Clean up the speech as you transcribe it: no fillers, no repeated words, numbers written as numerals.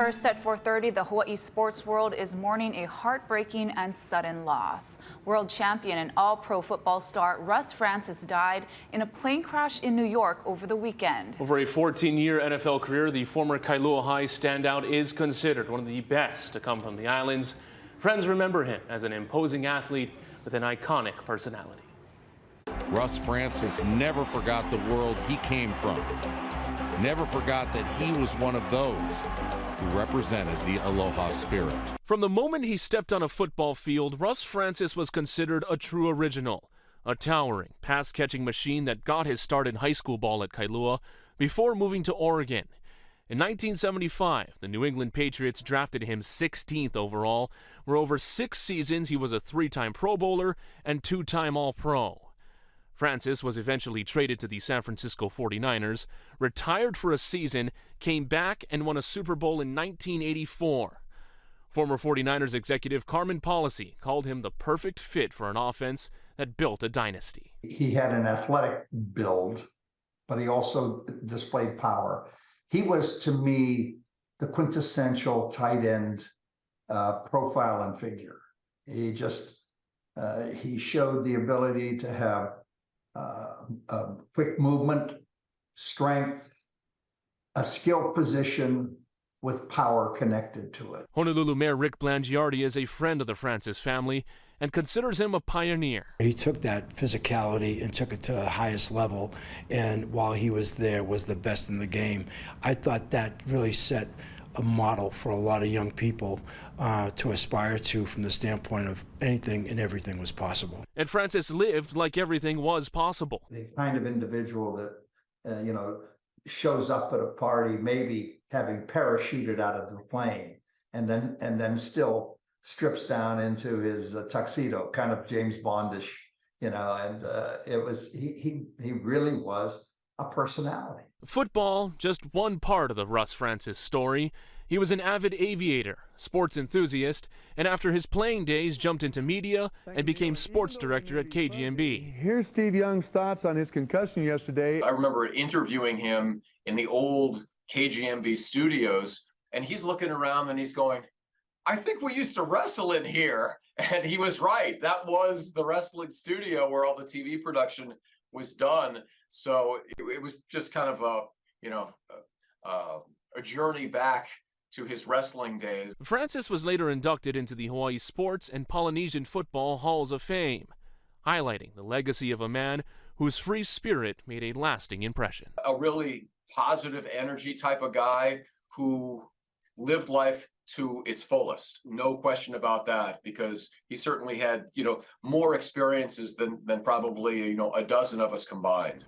First at 4:30, the Hawaii sports world is mourning a heartbreaking and sudden loss. World champion and all-pro football star Russ Francis died in a plane crash in New York over the weekend. Over a 14-year NFL career, the former Kailua High standout is considered one of the best to come from the islands. Friends remember him as an imposing athlete with an iconic personality. Russ Francis never forgot the world he came from. Never forgot that he was one of those who represented the Aloha spirit. From the moment he stepped on a football field, Russ Francis was considered a true original, a towering pass-catching machine that got his start in high school ball at Kailua before moving to Oregon. In 1975, the New England Patriots drafted him 16th overall, where over 6 seasons he was a 3-time Pro Bowler and 2-time All-Pro. Francis was eventually traded to the San Francisco 49ers, retired for a season, came back and won a Super Bowl in 1984. Former 49ers executive Carmen Policy called him the perfect fit for an offense that built a dynasty. He had an athletic build, but he also displayed power. He was, to me, the quintessential tight end profile and figure. He showed the ability to have quick movement, strength, a skilled position with power connected to it. Honolulu Mayor Rick Blangiardi is a friend of the Francis family and considers him a pioneer. He took that physicality and took it to the highest level, and while he was there, was the best in the game. I thought that really set a model for a lot of young people to aspire to, from the standpoint of anything and everything was possible. And Francis lived like everything was possible. The kind of individual that shows up at a party, maybe having parachuted out of the plane, and then still strips down into his tuxedo, kind of James Bondish, and he really was a personality. Football, just one part of the Russ Francis story. He was an avid aviator, sports enthusiast, and after his playing days jumped into media and became sports director at KGMB. Here's Steve Young's thoughts on his concussion yesterday. I remember interviewing him in the old KGMB studios, and he's looking around and he's going, I think we used to wrestle in here. And he was right. That was the wrestling studio where all the TV production was done. So it was just kind of a journey back to his wrestling days. Francis was later inducted into the Hawaii Sports and Polynesian Football Halls of Fame, highlighting the legacy of a man whose free spirit made a lasting impression. A really positive energy type of guy who lived life to its fullest. No question about that, because he certainly had, more experiences than probably, a dozen of us combined.